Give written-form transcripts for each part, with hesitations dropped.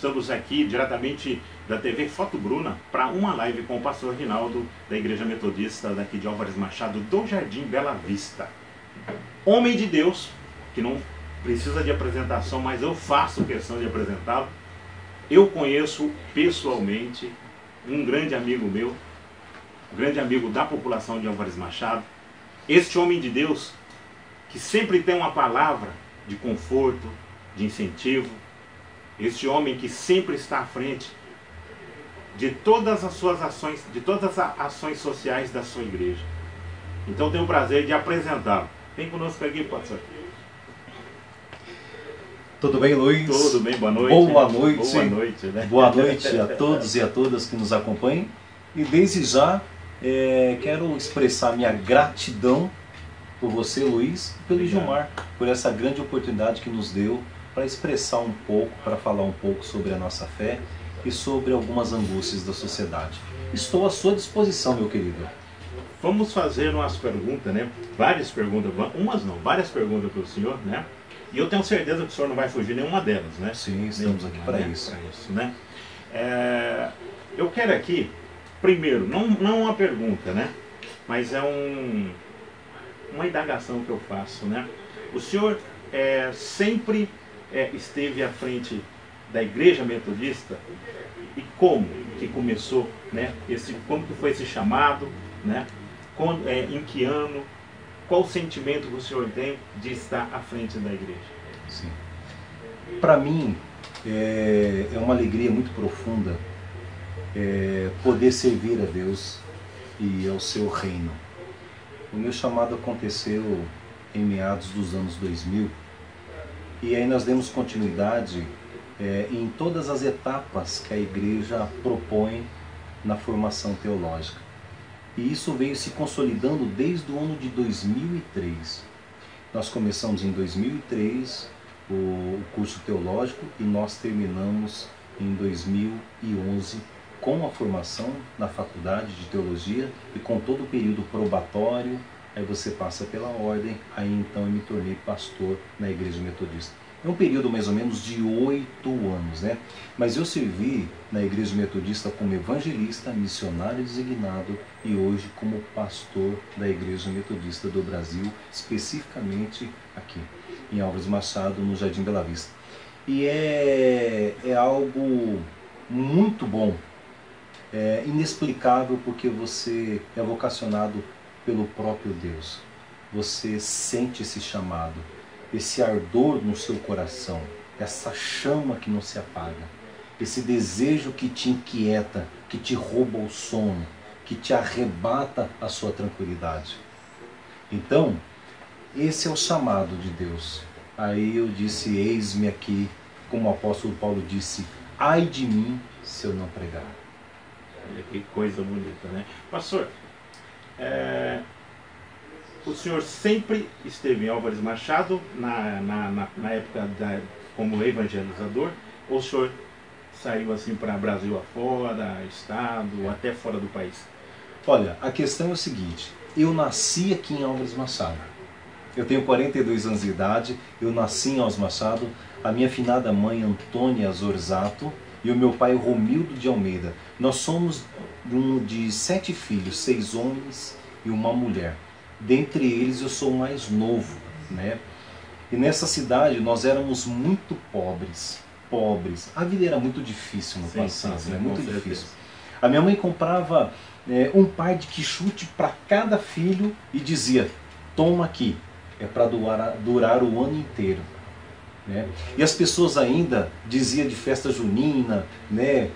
estamos aqui diretamente da TV Foto Bruna para uma live com o pastor Rinaldo da Igreja Metodista daqui de Álvares Machado, do Jardim Bela Vista. Homem de Deus, que não precisa de apresentação, mas eu faço questão de apresentá-lo. Eu conheço pessoalmente um grande amigo meu, um grande amigo da população de Álvares Machado. Este homem de Deus, que sempre tem uma palavra de conforto, de incentivo. Este homem que sempre está à frente de todas as suas ações, de todas as ações sociais da sua igreja. Então tenho o prazer de apresentá-lo. Vem conosco aqui, pastor. Tudo bem, Luiz? Tudo bem, boa noite. Boa noite. Boa noite, né? Boa noite a todos e a todas que nos acompanham. E desde já quero expressar minha gratidão por você, Luiz, e pelo Gilmar, por essa grande oportunidade que nos deu para expressar um pouco, para falar um pouco sobre a nossa fé e sobre algumas angústias da sociedade. Estou à sua disposição, meu querido. Vamos fazer umas perguntas, né? Várias perguntas, várias perguntas para o senhor, né? E eu tenho certeza que o senhor não vai fugir nenhuma delas, né? Sim, estamos aqui para isso. Né? Eu quero aqui, primeiro, não uma pergunta, né? Mas é uma indagação que eu faço, né? O senhor sempre esteve à frente da Igreja Metodista, e como que começou, né? Como que foi esse chamado, né? Em que ano? Qual o sentimento que o senhor tem de estar à frente da igreja? Sim. Para mim é uma alegria muito profunda poder servir a Deus e ao seu reino. O meu chamado aconteceu em meados dos anos 2000 e aí nós demos continuidade em todas as etapas que a igreja propõe na formação teológica. E isso veio se consolidando desde o ano de 2003. Nós começamos em 2003 o curso teológico e nós terminamos em 2011 com a formação na faculdade de teologia e com todo o período probatório. Aí você passa pela ordem, aí então eu me tornei pastor na Igreja Metodista. É um período mais ou menos de 8 anos, né? Mas eu servi na Igreja Metodista como evangelista, missionário designado e hoje como pastor da Igreja Metodista do Brasil, especificamente aqui em Álvares Machado, no Jardim Bela Vista. E é algo muito bom, inexplicável, porque você é vocacionado pelo próprio Deus. Você sente esse chamado, esse ardor no seu coração, essa chama que não se apaga, esse desejo que te inquieta, que te rouba o sono, que te arrebata a sua tranquilidade. Então, esse é o chamado de Deus. Aí eu disse, eis-me aqui, como o apóstolo Paulo disse, ai de mim se eu não pregar. Olha que coisa bonita, né? Pastor, o senhor sempre esteve em Álvares Machado, na época como evangelizador, ou o senhor saiu assim para Brasil afora, estado, até fora do país? Olha, a questão é o seguinte, eu nasci aqui em Álvares Machado. Eu tenho 42 anos de idade, eu nasci em Álvares Machado, a minha finada mãe Antônia Zorzato e o meu pai Romildo de Almeida. Nós somos de 7 filhos, 6 homens e uma mulher. Dentre eles eu sou o mais novo, né? E nessa cidade nós éramos muito pobres. A vida era muito difícil no passado, né? Muito difícil. A minha mãe comprava um par de quichute para cada filho e dizia, toma aqui, é para durar o ano inteiro. Né? E as pessoas ainda diziam de festa junina, né?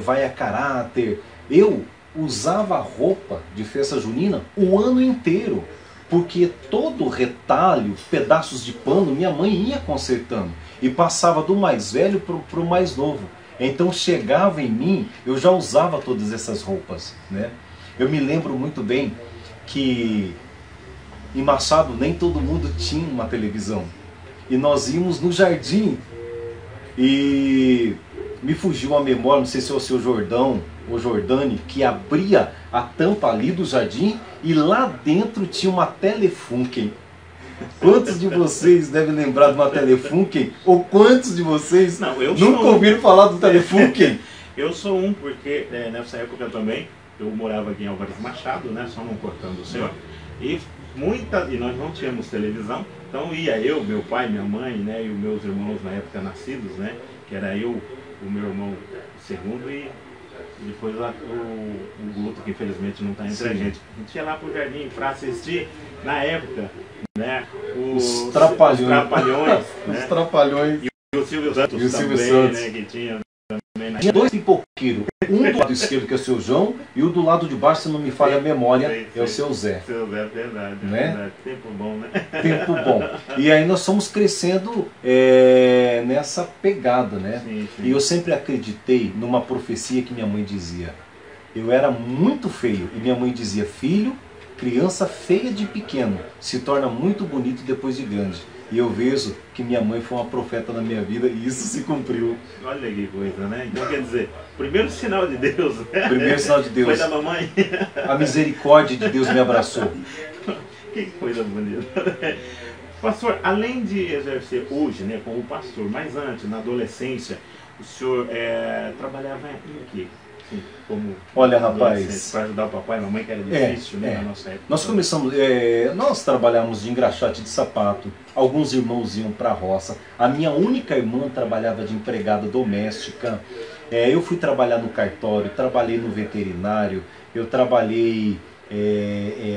Vai a caráter. Eu usava roupa de festa junina o ano inteiro, porque todo retalho, pedaços de pano, minha mãe ia consertando e passava do mais velho para o mais novo. Então chegava em mim, eu já usava todas essas roupas, né? Eu me lembro muito bem que em Machado nem todo mundo tinha uma televisão e nós íamos no jardim e me fugiu a memória, não sei se é o seu Jordão ou Jordane, que abria a tampa ali do jardim e lá dentro tinha uma Telefunken. Quantos de vocês devem lembrar de uma Telefunken? Ou quantos de vocês Não, eu nunca sou ouviram falar do Telefunken? Eu sou um, porque nessa época também, eu morava aqui em Álvares Machado, né, só não cortando o senhor, e nós não tínhamos televisão, então ia eu, meu pai, minha mãe, né, e os meus irmãos na época nascidos, né, que era eu, o meu irmão segundo e depois o Guto, que infelizmente não está entre a gente. A gente ia lá pro jardim para assistir, na época, né, os Trapalhões, né, os Trapalhões. E o Silvio Santos e o também, Silvio Santos. né, que tinha Tinha dois pipoqueiros, um do lado esquerdo que é o seu João e o do lado de baixo, se não me falha a memória, é o seu Zé. Seu Zé, verdade, né? Verdade. Tempo bom, né? Tempo bom. E aí nós fomos crescendo nessa pegada, né? Sim. E eu sempre acreditei numa profecia que minha mãe dizia. Eu era muito feio e minha mãe dizia: filho, criança feia de pequeno se torna muito bonito depois de grande. E eu vejo que minha mãe foi uma profeta na minha vida e isso se cumpriu. Olha que coisa, né? Então quer dizer, primeiro sinal de Deus, né? Primeiro sinal de Deus. Foi da mamãe. A misericórdia de Deus me abraçou. Que coisa bonita. Pastor, além de exercer hoje, né, como pastor, mas antes, na adolescência, o senhor trabalhava em quê? Assim, como olha, rapaz, para ajudar o papai e a mamãe, que era difícil, né, na nossa época. Nós começamos, nós trabalhávamos de engraxate de sapato, alguns irmãos iam para a roça, a minha única irmã trabalhava de empregada doméstica, eu fui trabalhar no cartório, trabalhei no veterinário, eu trabalhei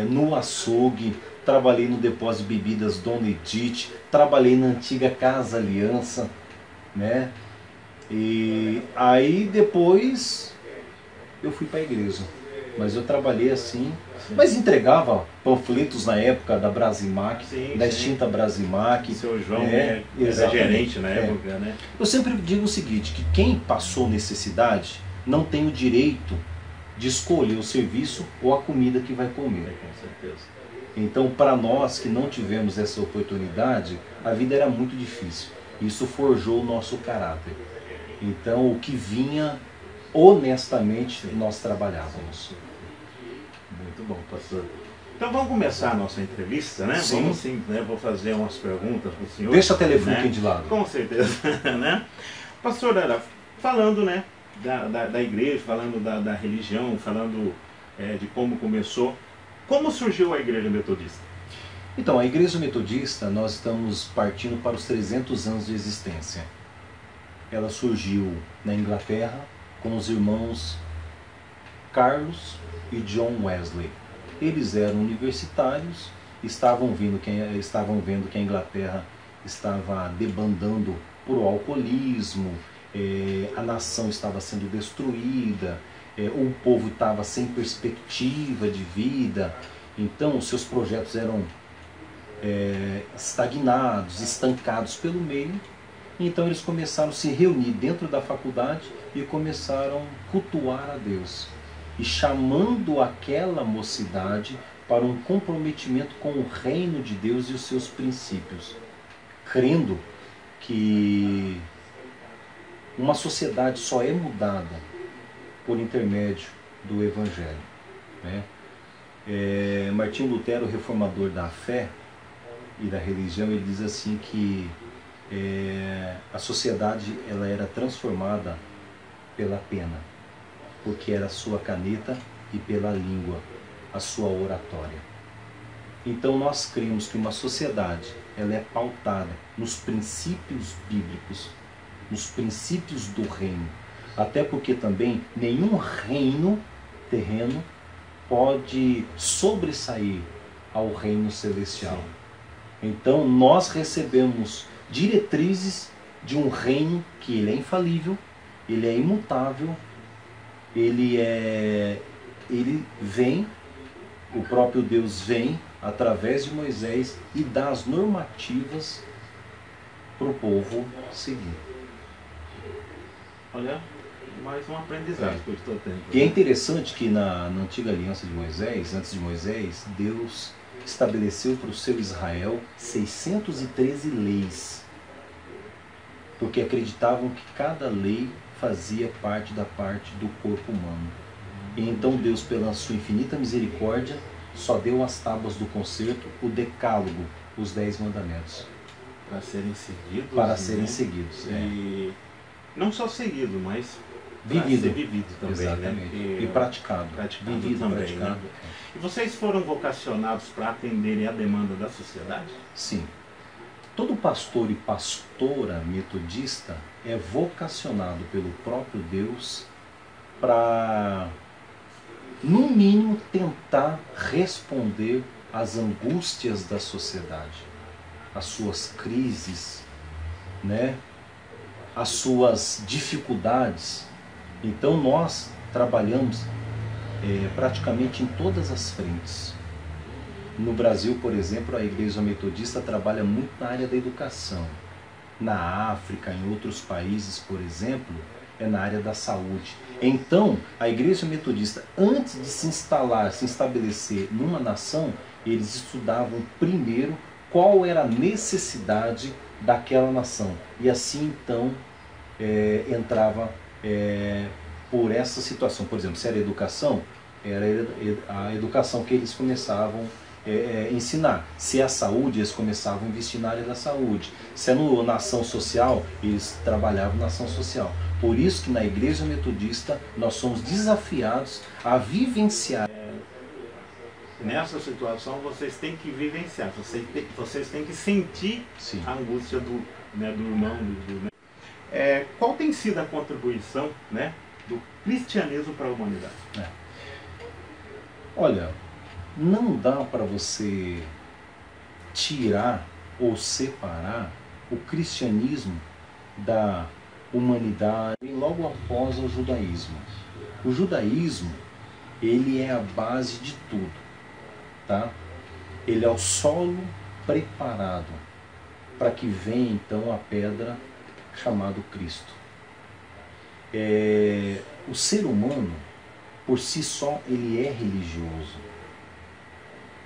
no açougue, trabalhei no depósito de bebidas Dona Edith, trabalhei na antiga Casa Aliança, né? E aí depois eu fui para a igreja, mas eu trabalhei assim, mas entregava panfletos na época da Brasimac, da extinta Brasimac. Seu João era gerente na época, né? Eu sempre digo o seguinte, que quem passou necessidade não tem o direito de escolher o serviço ou a comida que vai comer. Com certeza. Então, para nós que não tivemos essa oportunidade, a vida era muito difícil. Isso forjou o nosso caráter. Então, o que vinha, honestamente, nós trabalhávamos. Muito bom, pastor. Então vamos começar a nossa entrevista, né? Sim. Vamos sim, né? Vou fazer umas perguntas para o senhor. Deixa a Telefunken, né? de lado. Com certeza, né? Pastor, falando, né, da igreja, falando da religião, falando de como começou, como surgiu a Igreja Metodista? Então, a Igreja Metodista, nós estamos partindo para os 300 anos de existência. Ela surgiu na Inglaterra com os irmãos Carlos e John Wesley. Eles eram universitários, estavam vendo que a Inglaterra estava debandando por alcoolismo, a nação estava sendo destruída, o povo estava sem perspectiva de vida, então os seus projetos eram estagnados, estancados pelo meio. Então eles começaram a se reunir dentro da faculdade e começaram a cultuar a Deus. E chamando aquela mocidade para um comprometimento com o reino de Deus e os seus princípios. Crendo que uma sociedade só é mudada por intermédio do Evangelho, né? Martinho Lutero, reformador da fé e da religião, ele diz assim que a sociedade ela era transformada pela pena, porque era a sua caneta, e pela língua, a sua oratória. Então nós cremos que uma sociedade ela é pautada nos princípios bíblicos, nos princípios do reino, até porque também nenhum reino terreno pode sobressair ao reino celestial. Então nós recebemos diretrizes de um reino que ele é infalível, ele é imutável, ele vem, o próprio Deus vem através de Moisés e dá as normativas para o povo seguir. Olha, mais um aprendizado que eu estou tendo. E é interessante que na antiga aliança de Moisés, antes de Moisés, Deus estabeleceu para o seu Israel 613 leis, porque acreditavam que cada lei fazia parte da parte do corpo humano. E então Deus, pela sua infinita misericórdia, só deu as tábuas do concerto, o decálogo, os 10 mandamentos. Para serem seguidos. Para serem seguidos. E não só seguido, mas vivido. Ser vivido também. Exatamente. Né? E praticado. Vivido também. Praticado. Né? E vocês foram vocacionados para atenderem a demanda da sociedade? Sim. Todo pastor e pastora metodista é vocacionado pelo próprio Deus para, no mínimo, tentar responder às angústias da sociedade, às suas crises, né? Às suas dificuldades. Então nós trabalhamos praticamente em todas as frentes. No Brasil, por exemplo, a Igreja Metodista trabalha muito na área da educação. Na África, em outros países, por exemplo, é na área da saúde. Então, a Igreja Metodista, antes de se estabelecer numa nação, eles estudavam primeiro qual era a necessidade daquela nação. E assim, então, entrava por essa situação. Por exemplo, se era educação, era a educação que eles começavam ensinar. Se é a saúde, eles começavam a investir na área da saúde. Se é na ação social, eles trabalhavam na ação social. Por isso que na Igreja Metodista nós somos desafiados a vivenciar. Nessa situação vocês têm que vivenciar, vocês têm que sentir Sim. a angústia do irmão. Qual tem sido a contribuição, né, do cristianismo para a humanidade? Olha, não dá para você tirar ou separar o cristianismo da humanidade logo após o judaísmo. O judaísmo, ele é a base de tudo, tá? Ele é o solo preparado para que venha então a pedra chamada Cristo. O ser humano, por si só, ele é religioso.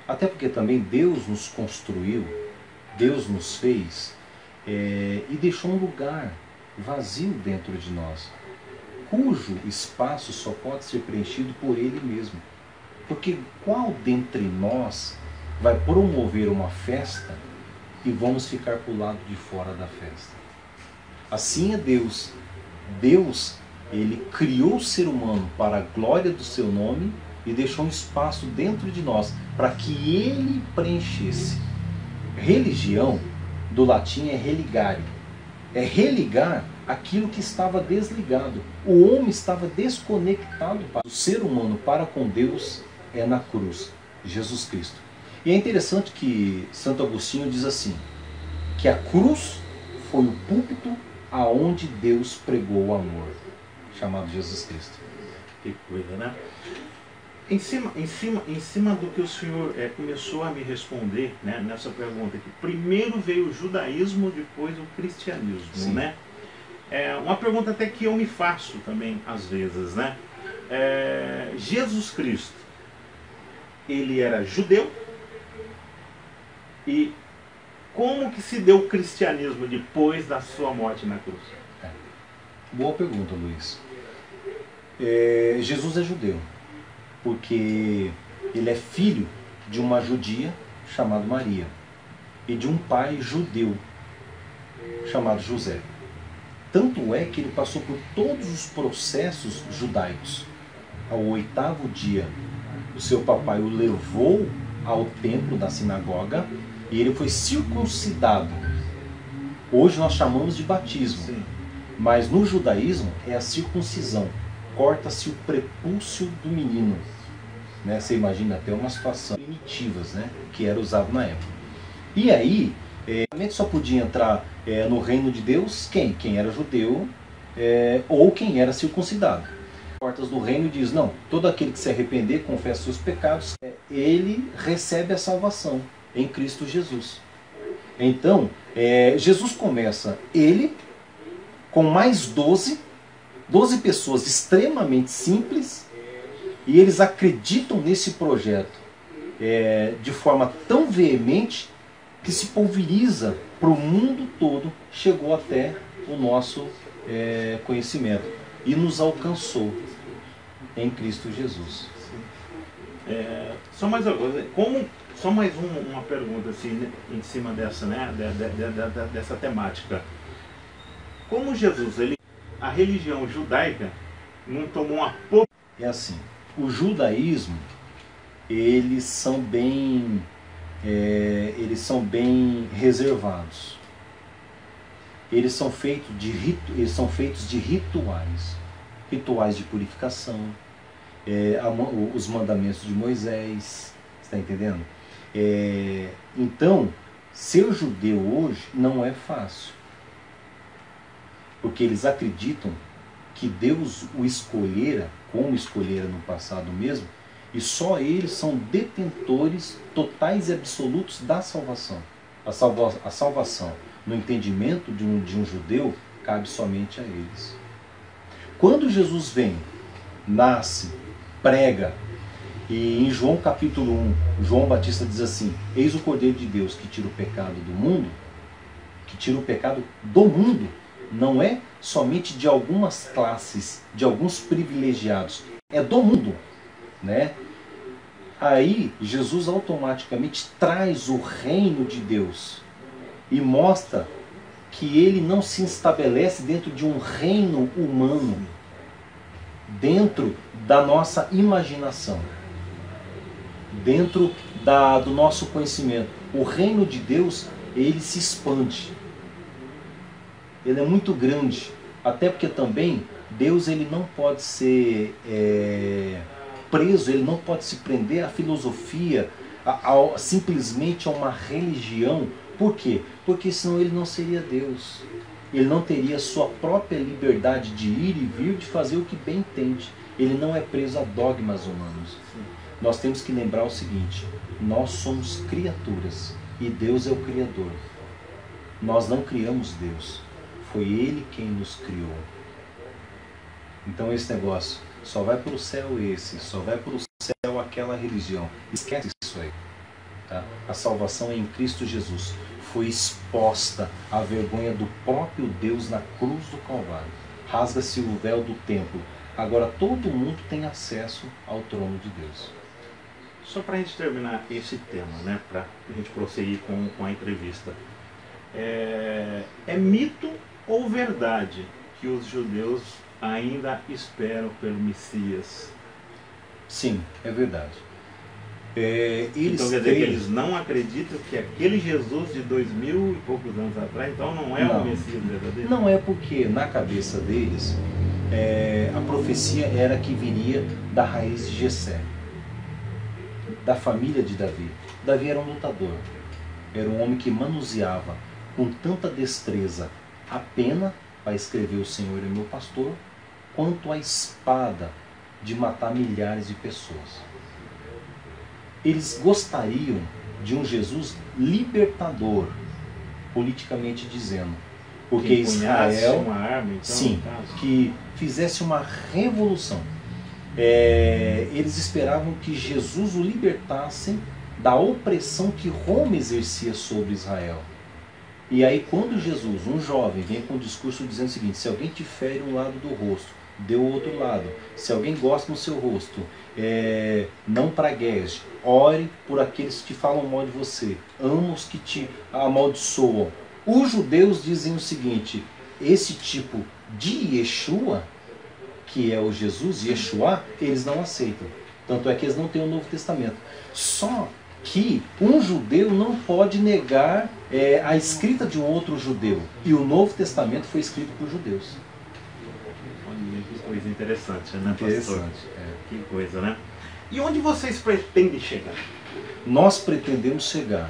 Até porque também Deus nos construiu, Deus nos fez e deixou um lugar vazio dentro de nós, cujo espaço só pode ser preenchido por Ele mesmo. Porque qual dentre nós vai promover uma festa e vamos ficar para o lado de fora da festa? Assim é Deus. Deus, Ele criou o ser humano para a glória do seu nome e deixou um espaço dentro de nós para que Ele preenchesse. Religião, do latim, é religare. É religar aquilo que estava desligado. O homem estava desconectado. O ser humano para com Deus é na cruz, Jesus Cristo. E é interessante que Santo Agostinho diz assim, que a cruz foi o púlpito aonde Deus pregou o amor, chamado Jesus Cristo. Que coisa, né? Em cima do que o senhor começou a me responder, né, nessa pergunta aqui, primeiro veio o judaísmo, depois o cristianismo, Sim. né? Uma pergunta até que eu me faço também às vezes, né? Jesus Cristo, ele era judeu, e como que se deu o cristianismo depois da sua morte na cruz? Boa pergunta, Luiz. Jesus é judeu, porque ele é filho de uma judia chamada Maria e de um pai judeu chamado José. Tanto é que ele passou por todos os processos judaicos. Ao 8º dia, o seu papai o levou ao templo da sinagoga e ele foi circuncidado. Hoje nós chamamos de batismo, Sim. mas no judaísmo é a circuncisão. Corta-se o prepúcio do menino. Né? Você imagina até uma situação primitivas, né? Que era usado na época. E aí, só podia entrar no reino de Deus quem era judeu ou quem era circuncidado. As portas do reino diz, não, todo aquele que se arrepender, confessa seus pecados, ele recebe a salvação em Cristo Jesus. Então, Jesus começa, ele, com mais 12 pessoas extremamente simples, e eles acreditam nesse projeto de forma tão veemente que se pulveriza para o mundo todo, chegou até o nosso conhecimento e nos alcançou em Cristo Jesus. Só mais uma coisa, só mais uma pergunta assim, né, em cima dessa, né, dessa temática. Como Jesus, a religião judaica não tomou uma pouca... É assim, o judaísmo, eles são bem reservados. Eles são feitos de rituais, rituais de purificação, os mandamentos de Moisés, está entendendo? Então, ser judeu hoje não é fácil, porque eles acreditam que Deus o escolhera, como escolhera no passado mesmo, e só eles são detentores totais e absolutos da salvação. A salvação, no entendimento de um judeu, cabe somente a eles. Quando Jesus vem, nasce, prega, e em João capítulo 1, João Batista diz assim: eis o Cordeiro de Deus que tira o pecado do mundo, que tira o pecado do mundo, não é somente de algumas classes, de alguns privilegiados, é do mundo, né? Aí Jesus automaticamente traz o reino de Deus e mostra que ele não se estabelece dentro de um reino humano, dentro da nossa imaginação, dentro do nosso conhecimento. O reino de Deus, ele se expande. Ele é muito grande, até porque também Deus ele não pode ser preso, ele não pode se prender à filosofia, simplesmente a uma religião. Por quê? Porque senão ele não seria Deus. Ele não teria sua própria liberdade de ir e vir, de fazer o que bem entende. Ele não é preso a dogmas humanos. Nós temos que lembrar o seguinte: nós somos criaturas e Deus é o Criador. Nós não criamos Deus. Foi Ele quem nos criou. Então esse negócio, só vai para o céu esse, só vai para o céu aquela religião. Esquece isso aí. Tá? A salvação é em Cristo Jesus. Foi exposta a vergonha do próprio Deus na cruz do Calvário. Rasga-se o véu do templo. Agora todo mundo tem acesso ao trono de Deus. Só para a gente terminar esse tema, né, para a gente prosseguir com a entrevista. É mito ou verdade que os judeus ainda esperam pelo Messias? Sim, é verdade. Então quer dizer que eles não acreditam que aquele Jesus de 2000 e poucos anos atrás, então não é o Messias verdadeiro? Não é, porque na cabeça deles a profecia era que viria da raiz de Jessé, da família de Davi. Davi era um lutador, era um homem que manuseava com tanta destreza a pena para escrever o Senhor é meu pastor, quanto a espada de matar milhares de pessoas. Eles gostariam de um Jesus libertador, politicamente dizendo, porque Israel, uma arma, então, sim, que fizesse uma revolução. Eles esperavam que Jesus o libertasse da opressão que Roma exercia sobre Israel. E aí quando Jesus, um jovem, vem com um discurso dizendo o seguinte: se alguém te fere um lado do rosto, dê o outro lado. Se alguém gosta no seu rosto, não pragueje. Ore por aqueles que falam mal de você. Ama os que te amaldiçoam. Os judeus dizem o seguinte: esse tipo de Yeshua, que é o Jesus, Yeshua, eles não aceitam. Tanto é que eles não têm o Novo Testamento. Só que um judeu não pode negar a escrita de um outro judeu. E o Novo Testamento foi escrito por judeus. Olha que coisa interessante, né, pastor? Interessante. Que coisa, né? E onde vocês pretendem chegar? Nós pretendemos chegar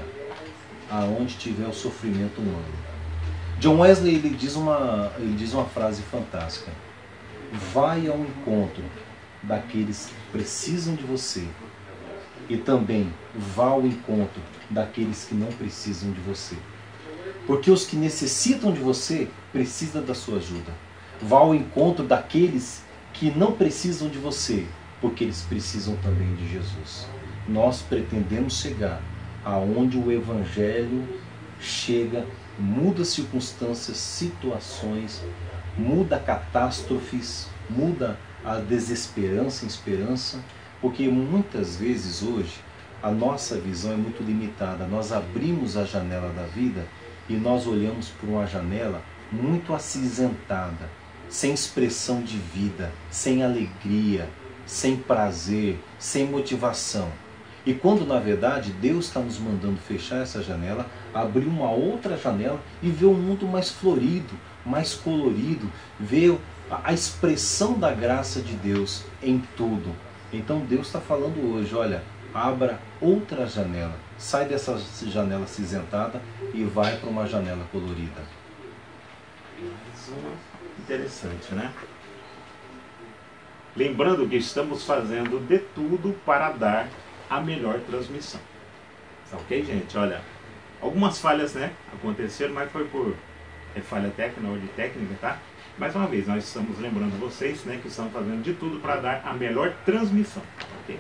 aonde tiver o sofrimento humano. John Wesley ele diz uma frase fantástica: vai ao encontro daqueles que precisam de você e também vá ao encontro daqueles que não precisam de você. Porque os que necessitam de você precisam da sua ajuda. Vá ao encontro daqueles que não precisam de você, porque eles precisam também de Jesus. Nós pretendemos chegar aonde o Evangelho chega, muda circunstâncias, situações, muda catástrofes, muda a desesperança em esperança, Porque muitas vezes hoje a nossa visão é muito limitada. Nós abrimos a janela da vida e nós olhamos por uma janela muito acinzentada, sem expressão de vida, sem alegria, sem prazer, sem motivação. E quando na verdade Deus está nos mandando fechar essa janela, abrir uma outra janela e ver um mundo mais florido, mais colorido, ver a expressão da graça de Deus em tudo. Então Deus está falando hoje, olha, abra outra janela, sai dessa janela acinzentada e vai para uma janela colorida. Interessante, né? Lembrando que estamos fazendo de tudo para dar a melhor transmissão. Ok, gente? Olha, algumas falhas, né, aconteceram, mas foi por falha técnica ou de técnica, tá? Mais uma vez, nós estamos lembrando vocês, né, que estamos fazendo de tudo para dar a melhor transmissão. Ok?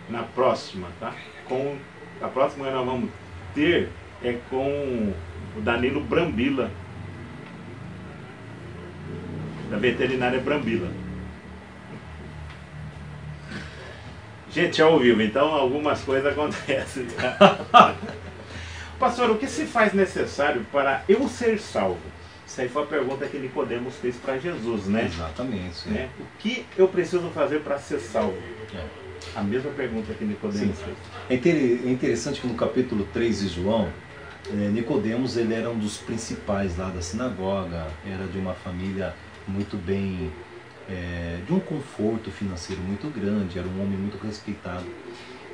Na próxima, tá? A próxima que nós vamos ter é com o Danilo Brambila, da veterinária Brambila. Gente, é ao vivo, então algumas coisas acontecem. Tá? Pastor, o que se faz necessário para eu ser salvo? Isso aí foi a pergunta que Nicodemos fez para Jesus, né? Exatamente. Né? O que eu preciso fazer para ser salvo? A mesma pergunta que Nicodemos fez. É interessante que no capítulo 3 de João, Nicodemos, ele era um dos principais lá da sinagoga, era de uma família muito bem, de um conforto financeiro muito grande, era um homem muito respeitado.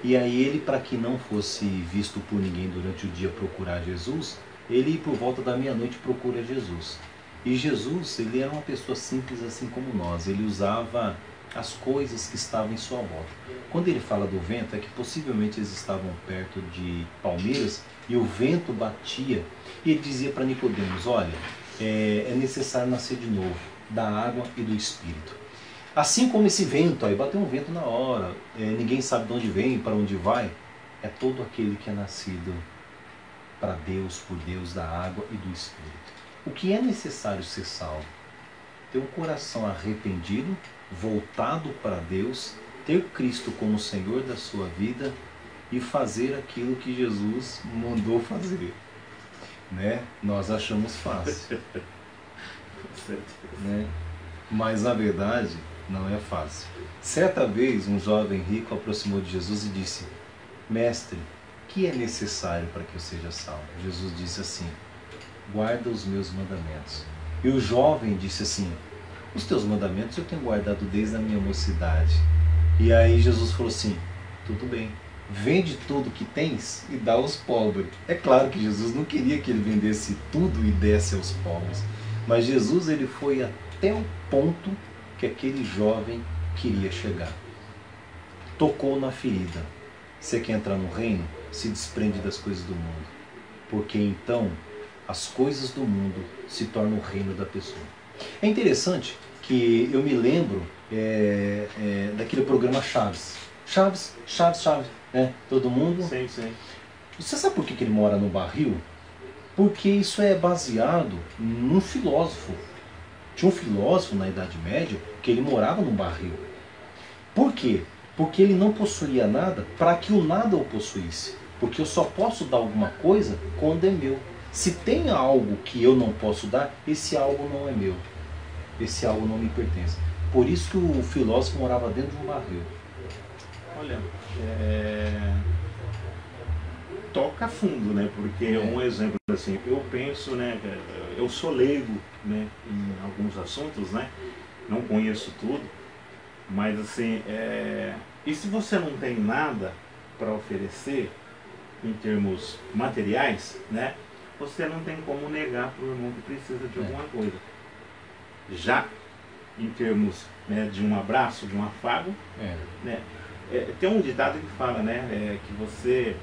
E aí ele, para que não fosse visto por ninguém durante o dia procurar Jesus, ele por volta da meia-noite procura Jesus. E Jesus, ele era uma pessoa simples assim como nós, ele usava as coisas que estavam em sua volta. Quando ele fala do vento, é que possivelmente eles estavam perto de palmeiras e o vento batia. E ele dizia para Nicodemos, olha, é necessário nascer de novo, da água e do Espírito. Assim como esse vento, aí bateu um vento na hora, ninguém sabe de onde vem, para onde vai, é todo aquele que é nascido para Deus, por Deus, da água e do Espírito. O que é necessário ser salvo? Ter um coração arrependido, voltado para Deus, ter Cristo como Senhor da sua vida e fazer aquilo que Jesus mandou fazer. Né? Nós achamos fácil. Né? Mas na verdade não é fácil. Certa vez um jovem rico aproximou de Jesus e disse, mestre, o que é necessário para que eu seja salvo? Jesus disse assim, guarda os meus mandamentos. E o jovem disse assim, os teus mandamentos eu tenho guardado desde a minha mocidade. E aí Jesus falou assim, tudo bem, vende tudo que tens e dá aos pobres. É claro que Jesus não queria que ele vendesse tudo e desse aos pobres, mas Jesus, ele foi até o ponto que aquele jovem queria chegar. Tocou na ferida. Você quer entrar no reino? Se desprende das coisas do mundo, porque então as coisas do mundo se tornam o reino da pessoa. É interessante que eu me lembro daquele programa Chaves. Chaves, né? Todo mundo. Sim, sim. Você sabe por que ele mora no barril? Porque isso é baseado num filósofo. Tinha um filósofo na Idade Média que ele morava num barril. Por quê? Porque ele não possuía nada para que o nada o possuísse. Porque eu só posso dar alguma coisa quando é meu. Se tem algo que eu não posso dar, esse algo não é meu. Esse algo não me pertence. Por isso que o filósofo morava dentro de um barril. Olha, toca fundo, né? Porque um exemplo assim, eu penso, né? Eu sou leigo, né? Em alguns assuntos, né? Não conheço tudo, mas assim, e se você não tem nada para oferecer em termos materiais, né? Você não tem como negar para o irmão que precisa de alguma coisa. Já em termos, né, de um abraço, de um afago, né? Tem um ditado que fala, né, que você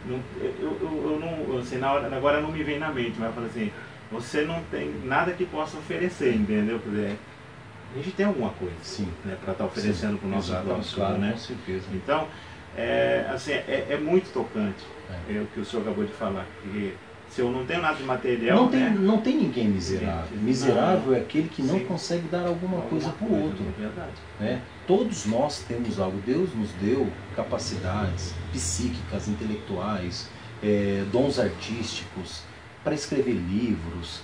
não, eu não, assim, agora não me vem na mente, mas eu falo assim, você não tem nada que possa oferecer, entendeu? Quer dizer, a gente tem alguma coisa, sim, né, para estar oferecendo para o nosso próximo, claro, né? Com certeza. Então, assim, é muito tocante o que o senhor acabou de falar, que Se eu não tenho nada de material, não tem ninguém miserável. Gente, miserável é aquele que não sim, consegue dar alguma coisa para o outro. É verdade. Né? Todos nós temos algo. Deus nos deu capacidades psíquicas, intelectuais, dons artísticos, para escrever livros,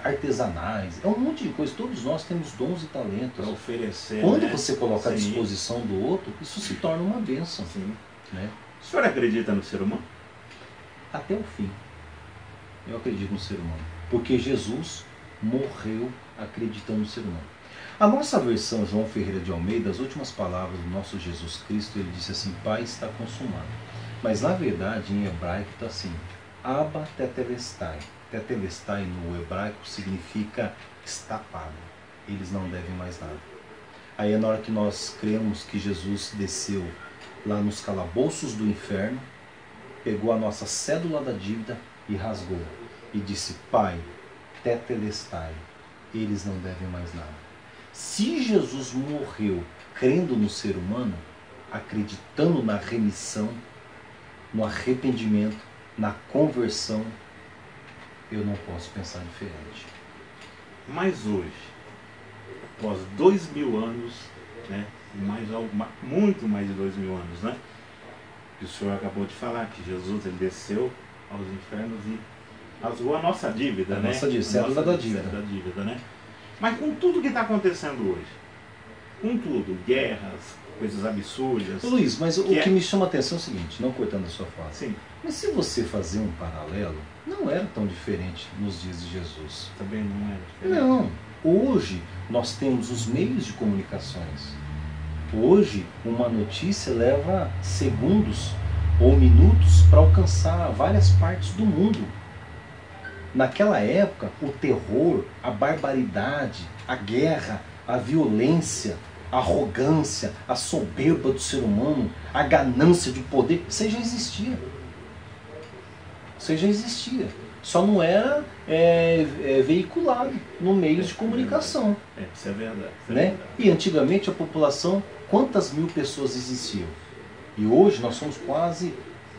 artesanais, é um monte de coisa. Todos nós temos dons e talentos. Para oferecer. Quando né? você coloca à Sim. disposição do outro, isso se torna uma bênção. Sim. Né? O senhor acredita no ser humano? Até o fim. Eu acredito no ser humano. Porque Jesus morreu acreditando no ser humano. A nossa versão, João Ferreira de Almeida, as últimas palavras do nosso Jesus Cristo, ele disse assim: Pai, está consumado. Mas na verdade, em hebraico está assim: Abba tetelestai. Tetelestai no hebraico significa está pago. Eles não devem mais nada. Aí é na hora que nós cremos que Jesus desceu lá nos calabouços do inferno, pegou a nossa cédula da dívida e rasgou. E disse: Pai, tetelestai, eles não devem mais nada. Se Jesus morreu crendo no ser humano, acreditando na remissão, no arrependimento, na conversão, eu não posso pensar diferente. Mas hoje, após 2000 anos, né, muito mais de 2000 anos, né, que o senhor acabou de falar, que Jesus ele desceu aos infernos e rasgou a nossa dívida, né? Nossa dívida, cédula da dívida. Né? Mas com tudo que está acontecendo hoje, com tudo, guerras, coisas absurdas... Luiz, mas o que me chama a atenção é o seguinte, não cortando a sua fala. Sim. Mas se você fazer um paralelo, não era tão diferente nos dias de Jesus. Também não era diferente. Não. Hoje nós temos os meios de comunicações. Hoje uma notícia leva segundos ou minutos para alcançar várias partes do mundo. Naquela época, o terror, a barbaridade, a guerra, a violência, a arrogância, a soberba do ser humano, a ganância de poder, isso já existia. Isso já existia. Só não era veiculado no meio de comunicação. Isso é verdade. Né? E antigamente a população, quantas mil pessoas existiam? E hoje nós somos quase,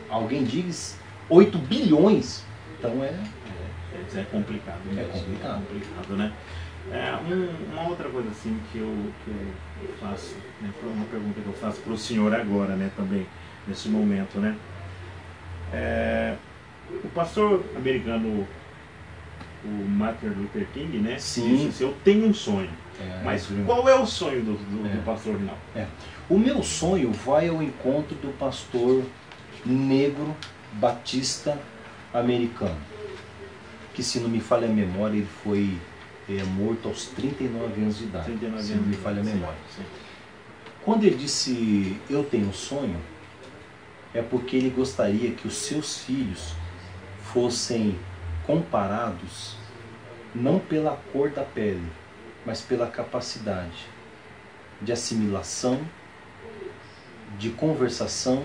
alguém diz, 8 bilhões. Então é complicado mesmo. É complicado. É complicado, né? Uma outra coisa assim que eu faço, né, uma pergunta que eu faço para o senhor agora, né, também, nesse momento, né? O pastor americano, o Martin Luther King, né? Sim. Disse assim: eu tenho um sonho. Mas qual é o sonho do pastor Rinaldo? O meu sonho vai ao encontro do pastor negro batista americano, que, se não me falha a memória, ele foi morto aos 39 anos de idade, se não me falha a memória. Sim. Quando ele disse eu tenho um sonho, é porque ele gostaria que os seus filhos fossem comparados não pela cor da pele, mas pela capacidade de assimilação, de conversação,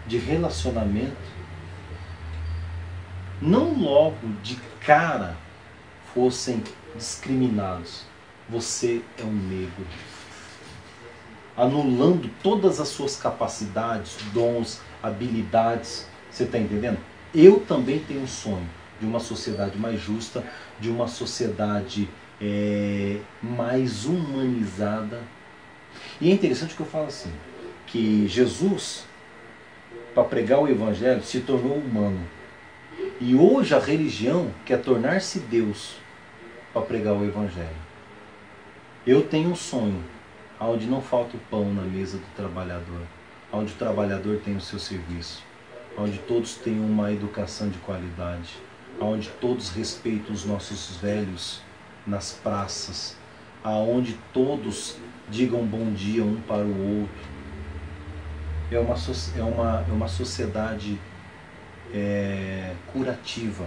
de relacionamento. Não logo de cara fossem discriminados. Você é um negro. Anulando todas as suas capacidades, dons, habilidades. Você está entendendo? Eu também tenho um sonho de uma sociedade mais justa, de uma sociedade mais humanizada. E é interessante que eu falo assim, que Jesus, para pregar o Evangelho, se tornou humano. E hoje a religião quer tornar-se Deus para pregar o Evangelho. Eu tenho um sonho, onde não falta o pão na mesa do trabalhador, onde o trabalhador tem o seu serviço, onde todos têm uma educação de qualidade, onde todos respeitam os nossos velhos nas praças, aonde todos digam bom dia um para o outro. É uma sociedade curativa,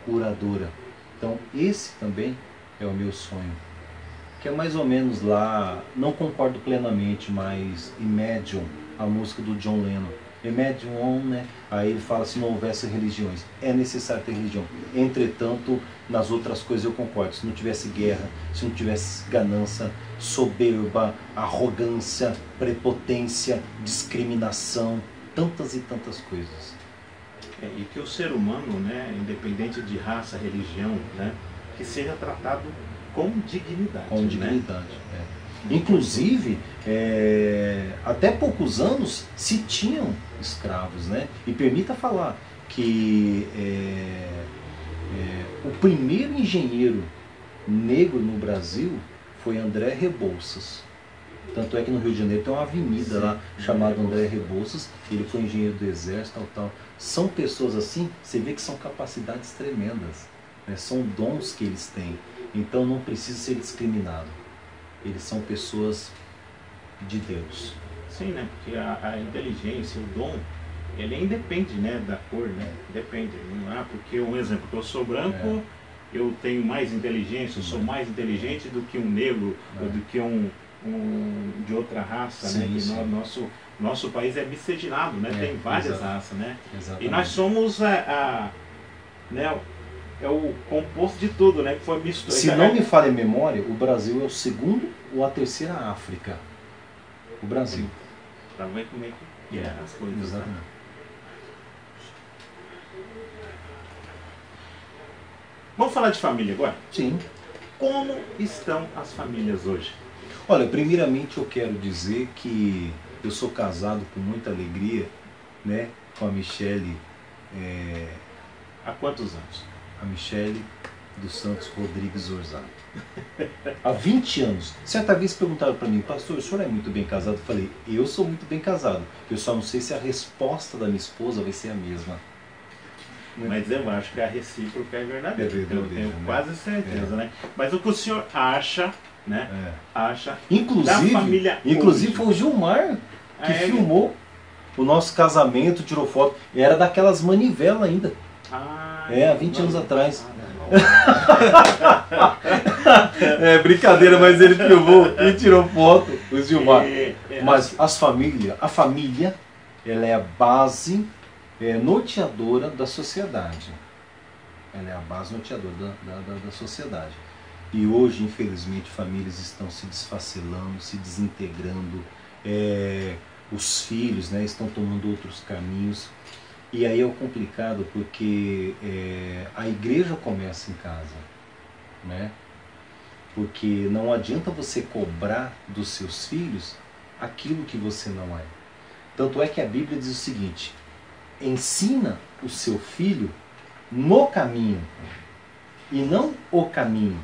curadora. Então esse também é o meu sonho, que é mais ou menos lá, não concordo plenamente, mas Imagine, a música do John Lennon. Imagine on, né? Aí ele fala: se não houvesse religiões, é necessário ter religião. Entretanto, nas outras coisas eu concordo. Se não tivesse guerra, se não tivesse ganância, soberba, arrogância, prepotência, discriminação, tantas e tantas coisas. E que o ser humano, né, independente de raça, religião, né, que seja tratado com dignidade. Com dignidade. Né? Inclusive, até poucos anos se tinham escravos, né? E permita falar que o primeiro engenheiro negro no Brasil foi André Rebouças. Tanto é que no Rio de Janeiro tem uma avenida lá chamada André Rebouças. Ele foi engenheiro do exército, tal. São pessoas assim, você vê que são capacidades tremendas, né? São dons que eles têm. Então não precisa ser discriminado. Eles são pessoas de Deus. Sim, né? Porque a inteligência, o dom, ele independe, né, da cor, né? Depende. Porque, um exemplo, que eu sou branco, eu tenho mais inteligência, eu sou mais inteligente do que um negro, ou do que um de outra raça, sim, né? Que sim. Nosso país é miscigenado, né? Tem várias raças, né? Exatamente. E nós somos né, o composto de tudo, né? Que foi misturado. Se não me falha a memória, o Brasil é o segundo ou a terceira África. O Brasil. Para ver como é que é as coisas. Exatamente. Né? Vamos falar de família agora? Sim. Como estão as famílias hoje? Olha, primeiramente eu quero dizer que eu sou casado com muita alegria, né, com a Michele. Há quantos anos? A Michele dos Santos Rodrigues Orzato. Há 20 anos. Certa vez perguntaram para mim, pastor, o senhor é muito bem casado? Eu falei, eu sou muito bem casado. Eu só não sei se a resposta da minha esposa vai ser a mesma. Mas eu acho que a recíproca é verdadeira. É verdadeira, eu tenho né? quase certeza, né? Mas o que o senhor acha, né? Acha inclusive, da família inclusive hoje. foi o Gilmar que filmou o nosso casamento, tirou foto. Era daquelas manivelas ainda. Há 20 anos atrás. Brincadeira, mas ele filmou e tirou foto, o Gilmar. Mas a família, ela é a base norteadora da sociedade. Ela é a base norteadora da sociedade. E hoje, infelizmente, famílias estão se desfacelando, se desintegrando. Os filhos, né, estão tomando outros caminhos. E aí é o complicado, porque a igreja começa em casa, né? Porque não adianta você cobrar dos seus filhos aquilo que você não é. Tanto é que a Bíblia diz o seguinte: ensina o seu filho no caminho, e não o caminho.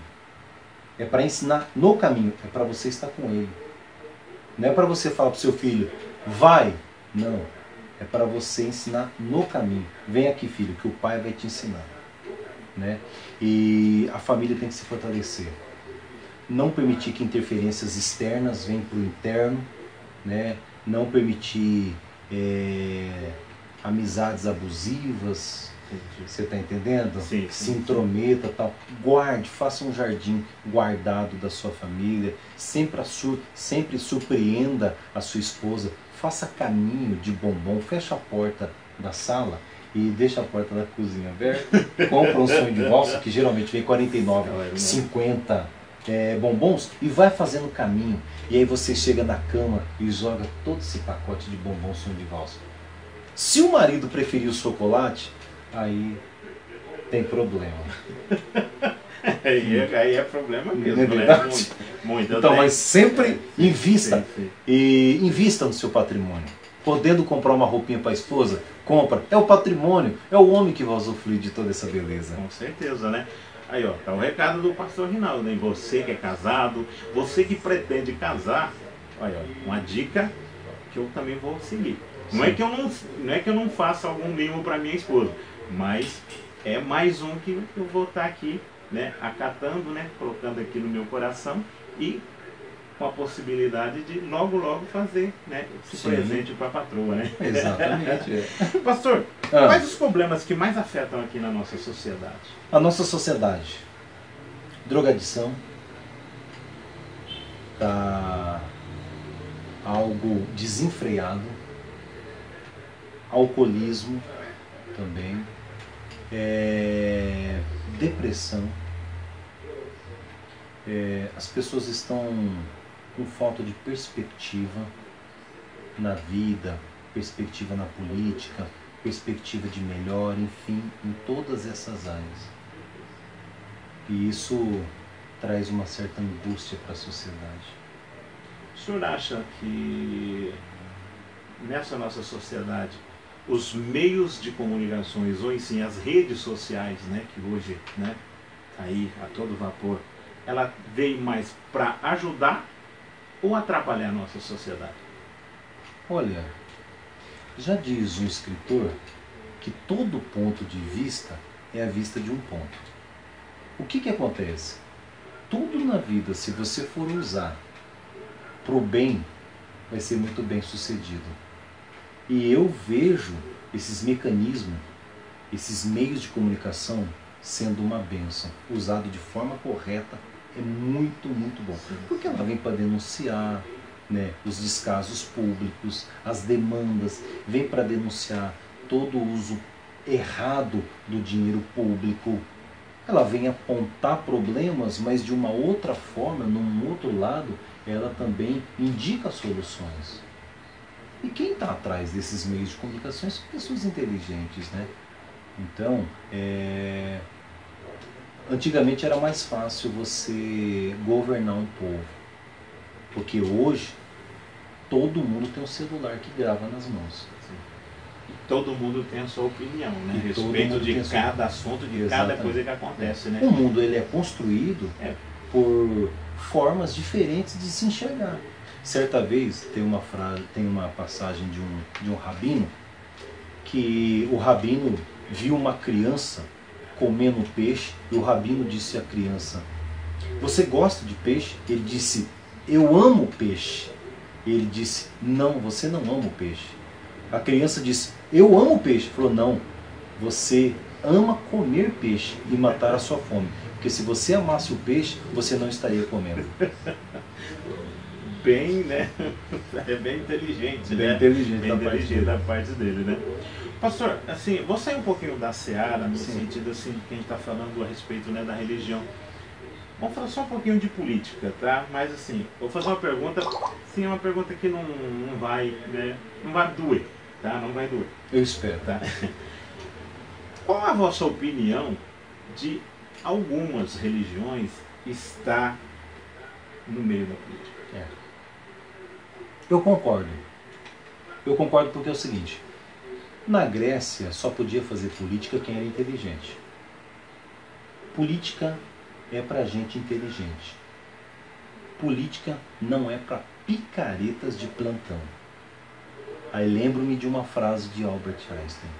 É para ensinar no caminho, é para você estar com ele. Não é para você falar para o seu filho, vai, não. É para você ensinar no caminho. Vem aqui, filho, que o pai vai te ensinar. Né? E a família tem que se fortalecer. Não permitir que interferências externas venham para o interno. Né? Não permitir amizades abusivas. Você está entendendo? Sim, se intrometa, tal. Guarde, faça um jardim guardado da sua família. Sempre surpreenda a sua esposa. Faça caminho de bombom, fecha a porta da sala e deixa a porta da cozinha aberta. Compra um sonho de valsa, que geralmente vem 49, 50 bombons, e vai fazendo caminho. E aí você chega na cama e joga todo esse pacote de bombom sonho de valsa. Se o marido preferir o chocolate, aí tem problema. Aí é problema mesmo, é verdade? Né? Muito. Então, mas sempre invista. Sim. E invista no seu patrimônio. Podendo comprar uma roupinha para a esposa, compra. É o patrimônio, é o homem que vai usufruir de toda essa beleza. Com certeza, né? Aí, ó, tá o recado do pastor Rinaldo, né? Você que é casado, você que pretende casar, olha, uma dica que eu também vou seguir. Não é que eu não faça algum mimo para minha esposa, mas é mais um que eu vou estar aqui, né, acatando, né, colocando aqui no meu coração e com a possibilidade de logo fazer, né, esse presente para a patroa, né? Exatamente. Pastor, quais os problemas que mais afetam aqui na nossa sociedade? A nossa sociedade, drogadição, tá algo desenfreado, alcoolismo também, depressão. As pessoas estão com falta de perspectiva na vida, perspectiva na política, perspectiva de melhor, enfim, em todas essas áreas. E isso traz uma certa angústia para a sociedade. O senhor acha que nessa nossa sociedade os meios de comunicações, ou sim as redes sociais, né, que hoje, né, tá aí a todo vapor, ela veio mais para ajudar ou atrapalhar a nossa sociedade? Olha, já diz um escritor que todo ponto de vista é a vista de um ponto. O que acontece? Tudo na vida, se você for usar para o bem, vai ser muito bem sucedido. E eu vejo esses mecanismos, esses meios de comunicação sendo uma bênção. Usado de forma correta é muito, muito bom. Porque ela vem para denunciar, né, os descasos públicos, as demandas, vem para denunciar todo o uso errado do dinheiro público. Ela vem apontar problemas, mas de uma outra forma, num outro lado, ela também indica soluções. E quem está atrás desses meios de comunicação são pessoas inteligentes, né? Então, antigamente era mais fácil você governar um povo, porque hoje todo mundo tem um celular que grava nas mãos. Todo mundo tem a sua opinião, né? A E respeito de cada assunto, de cada coisa que acontece, né? O mundo ele é construído por formas diferentes de se enxergar. Certa vez tem uma passagem de um rabino, que o rabino viu uma criança comendo peixe e o rabino disse à criança: "Você gosta de peixe?" Ele disse: "Eu amo peixe." Ele disse: "Não, você não ama o peixe." A criança disse: "Eu amo peixe." Ele falou: "Não, você ama comer peixe e matar a sua fome. Porque se você amasse o peixe, você não estaria comendo." Bem, né? É bem inteligente, bem né? Inteligente bem inteligente da parte dele, né? Pastor, assim, vou sair um pouquinho da seara, no sentido assim, que a gente está falando a respeito, né, da religião. Vamos falar só um pouquinho de política, tá? Mas assim, vou fazer uma pergunta, sim, uma pergunta que não vai, né, não vai doer, tá? Não vai doer. Eu espero. Tá? Qual a vossa opinião de algumas religiões estar no meio da política? Eu concordo. Eu concordo porque é o seguinte: na Grécia só podia fazer política quem era inteligente. Política é para gente inteligente. Política não é para picaretas de plantão. Aí lembro-me de uma frase de Albert Einstein,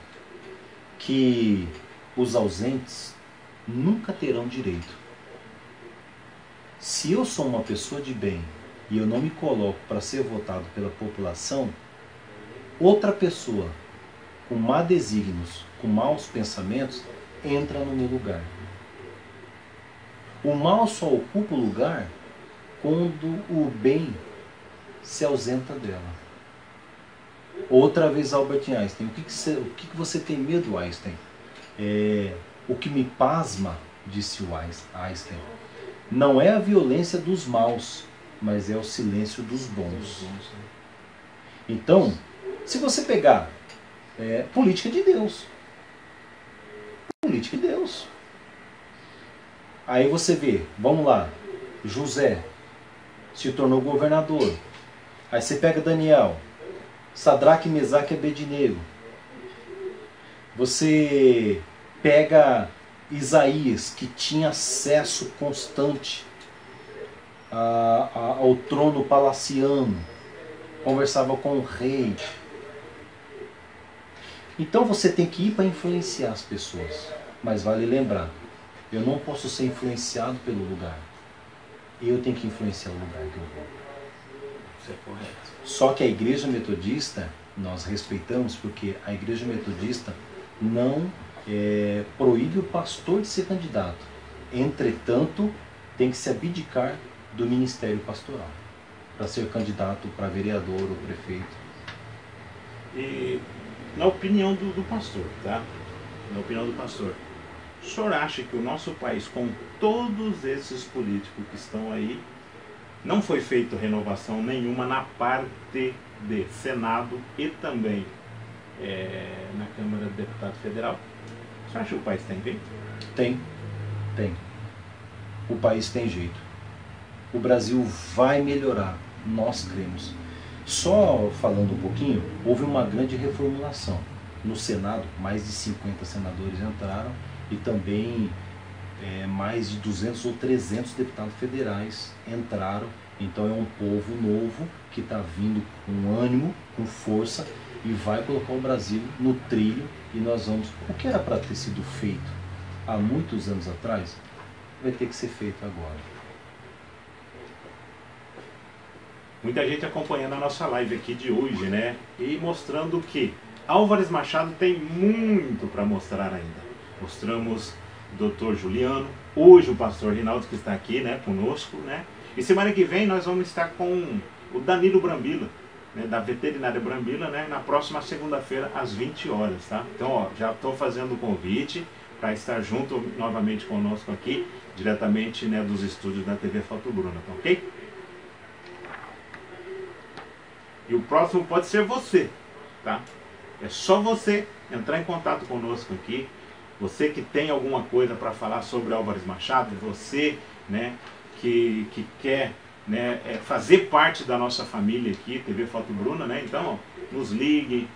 que os ausentes nunca terão direito. Se eu sou uma pessoa de bem e eu não me coloco para ser votado pela população, outra pessoa com má desígnios, com maus pensamentos, entra no meu lugar. O mal só ocupa o lugar quando o bem se ausenta dela. Outra vez Albert Einstein. O que você tem medo, Einstein? O que me pasma, disse o Einstein, não é a violência dos maus, mas é o silêncio dos bons. Então, se você pegar política de Deus, política de Deus, aí você vê, vamos lá, José se tornou governador. Aí você pega Daniel, Sadraque, Mesaque e Abednego. Você pega Isaías, que tinha acesso constante ao trono palaciano, conversava com o rei. Então você tem que ir para influenciar as pessoas. Mas vale lembrar, eu não posso ser influenciado pelo lugar. Eu tenho que influenciar o lugar que eu vou. Isso é correto. Só que a igreja metodista, nós respeitamos, porque a igreja metodista não proíbe o pastor de ser candidato. Entretanto, tem que se abdicar do ministério pastoral para ser candidato para vereador ou prefeito. E na opinião do pastor, tá? Na opinião do pastor, o senhor acha que o nosso país, com todos esses políticos que estão aí, não foi feita renovação nenhuma na parte de Senado e também na Câmara do Deputado Federal. Você acha que o país tem jeito? Tem. O país tem jeito. O Brasil vai melhorar, nós cremos. Só falando um pouquinho, houve uma grande reformulação. No Senado, mais de 50 senadores entraram e também mais de 200 ou 300 deputados federais entraram. Então é um povo novo que está vindo com ânimo, com força e vai colocar o Brasil no trilho e nós vamos... O que era para ter sido feito há muitos anos atrás, vai ter que ser feito agora. Muita gente acompanhando a nossa live aqui de hoje, né? E mostrando que Álvares Machado tem muito para mostrar ainda. Mostramos o Dr. Juliano, hoje o pastor Rinaldo que está aqui, né, conosco, né? E semana que vem nós vamos estar com o Danilo Brambila, né, da Veterinária Brambila, né, na próxima segunda-feira às 20 horas, tá? Então, ó, já estou fazendo o convite para estar junto novamente conosco aqui, diretamente, né, dos estúdios da TV Foto Bruna, tá ok? E o próximo pode ser você, tá? É só você entrar em contato conosco aqui. Você que tem alguma coisa para falar sobre Álvares Machado, você, né, que quer, né, fazer parte da nossa família aqui, TV Foto Bruna, né? Então, ó, nos ligue,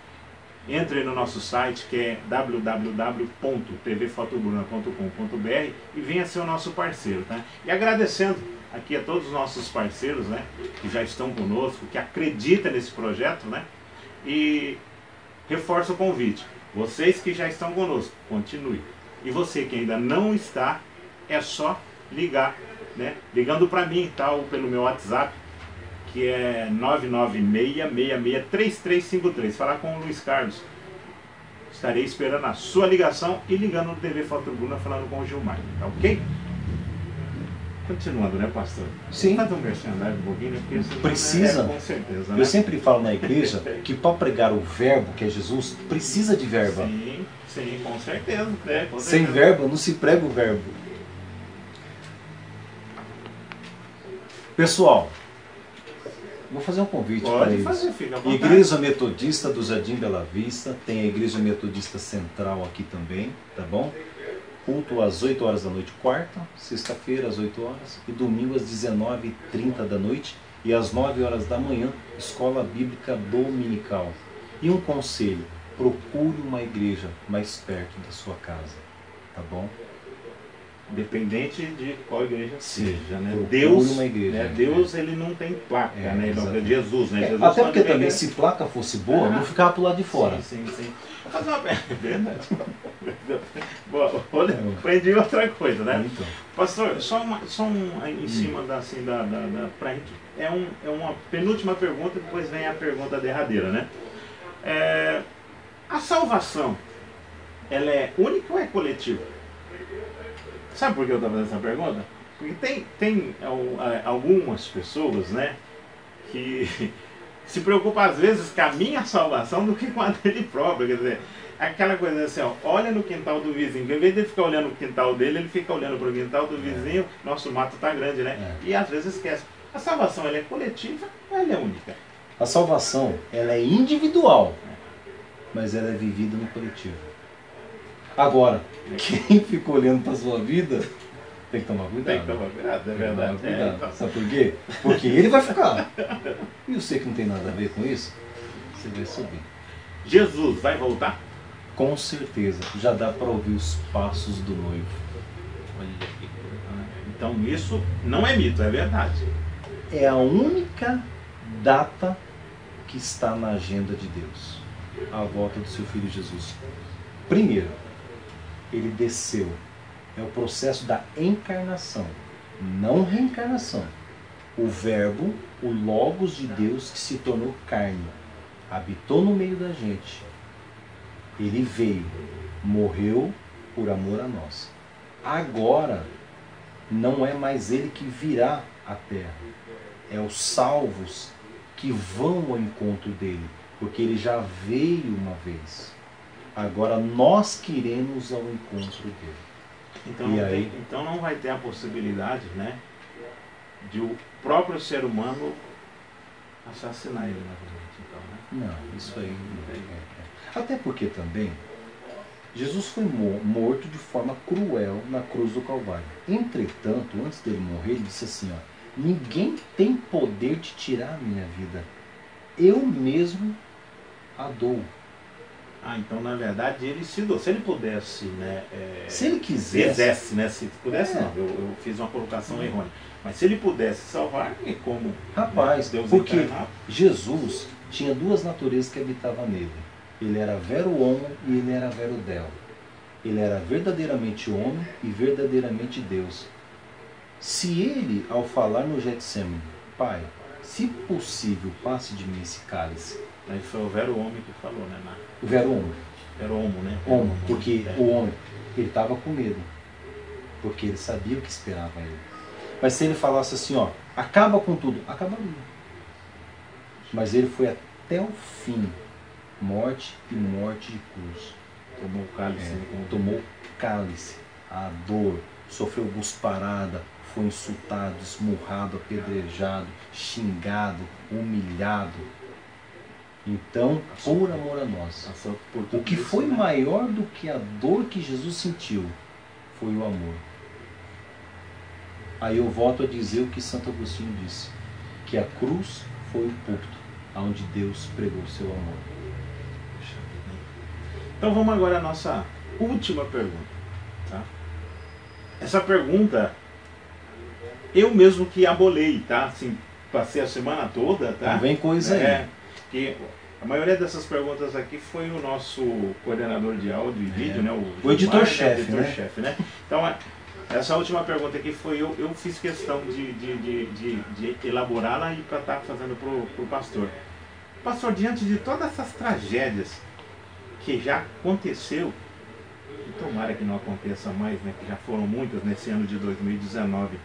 entre no nosso site que é www.tvfotobruna.com.br e venha ser o nosso parceiro, tá? E agradecendo aqui a todos os nossos parceiros, né, que já estão conosco, que acreditam nesse projeto, né? E reforço o convite. Vocês que já estão conosco, continue. E você que ainda não está, é só ligar, né? Ligando para mim, tá? Ou pelo meu WhatsApp, que é 996663353. Falar com o Luiz Carlos. Estarei esperando a sua ligação e ligando no TV Foto Bruna falando com o Gilmar, tá ok? Continuando, né, pastor? Sim. Fazer um merchandising um pouquinho, né? Porque precisa. Com certeza, né? Eu sempre falo na igreja que para pregar o verbo, que é Jesus, precisa de verba. Sim, com certeza. Com certeza. Sem verba não se prega o verbo. Pessoal, vou fazer um convite para eles. Fazer, filho, à vontade. Igreja Metodista do Jardim Bela Vista, tem a Igreja Metodista Central aqui também, tá bom? Culto às 8 horas da noite, quarta, sexta-feira às 8 horas e domingo às 19h30 da noite e às 9 horas da manhã, Escola Bíblica Dominical. E um conselho, procure uma igreja mais perto da sua casa, tá bom? Independente de qual igreja seja, né? Procure Deus, uma igreja, né? Deus, ele não tem placa, né? Exatamente. Jesus, né? Jesus Até porque também, também, se placa fosse boa, não ficava pro lado de fora. Sim. Vou fazer uma pergunta, verdade. Olha, aprendi outra coisa, né? Então. Pastor, só um em cima da pra gente, é uma penúltima pergunta, depois vem a pergunta derradeira, né? A salvação, ela é única ou é coletiva? Sabe por que eu estou fazendo essa pergunta? Porque tem algumas pessoas, né, que se preocupam às vezes com a minha salvação do que com a dele próprio. Quer dizer, aquela coisa assim, ó, olha no quintal do vizinho. Em vez de ele ficar olhando o quintal dele, ele fica olhando para o quintal do vizinho. Nosso mato está grande, né? E às vezes esquece. A salvação, ela é coletiva ou ela é única? A salvação, ela é individual, mas ela é vivida no coletivo. Agora, quem fica olhando para a sua vida tem que tomar cuidado. Tem que tomar cuidado, é verdade. Então. Sabe por quê? Porque ele vai ficar. E você que não tem nada a ver com isso, você vai subir. Jesus vai voltar? Com certeza. Já dá para ouvir os passos do noivo. Olha que coisa, né? Então isso não é mito, é verdade. É a única data que está na agenda de Deus. A volta do seu Filho Jesus. Primeiro, ele desceu. É o processo da encarnação, não reencarnação. O verbo, o Logos de Deus que se tornou carne, habitou no meio da gente. Ele veio, morreu por amor a nós. Agora, não é mais ele que virá à terra. É os salvos que vão ao encontro dele, porque ele já veio uma vez. Agora nós queremos ao encontro dele. Então não vai ter a possibilidade, né, de o próprio ser humano assassinar ele novamente, então, né? Não, isso aí não tem. Até porque também Jesus foi morto de forma cruel na cruz do Calvário. Entretanto, antes dele morrer, ele disse assim, ó, ninguém tem poder de tirar a minha vida. Eu mesmo a dou. Ah, então na verdade ele se doou. Se ele pudesse, né? Se ele quisesse, né? Se pudesse, não, eu fiz uma colocação errônea. Mas se ele pudesse salvar, é como. Rapaz, Deus porque encarnado. Jesus tinha duas naturezas que habitavam nele. Ele era vero homo e ele era vero deo. Ele era verdadeiramente homem e verdadeiramente Deus. Se ele, ao falar no Getsemane, Pai, se possível, passe de mim esse cálice. Aí foi o vero homem que falou, né? O vero homo. Era homo, né? Homo, porque o homem, ele estava com medo. Porque ele sabia o que esperava ele. Mas se ele falasse assim, ó, acaba com tudo, acabaria. Mas ele foi até o fim. Morte e morte de cruz. Tomou o cálice. Tomou o cálice, a dor, sofreu cusparada, foi insultado, esmurrado, apedrejado, xingado, humilhado. Então, por amor a nós. O que foi maior do que a dor que Jesus sentiu foi o amor. Aí eu volto a dizer o que Santo Agostinho disse, que a cruz foi o púlpito onde Deus pregou o seu amor. Então vamos agora à nossa última pergunta. Tá? Essa pergunta, eu mesmo que abolei, tá? Assim, passei a semana toda, tá? Vem coisa aí. Que a maioria dessas perguntas aqui foi o nosso coordenador de áudio e vídeo, né? O editor-chefe, né? Então, essa última pergunta aqui foi eu fiz questão de elaborá-la e para estar fazendo para o pastor. Pastor, diante de todas essas tragédias que já aconteceu, e tomara que não aconteça mais, né, que já foram muitas nesse ano de 2019,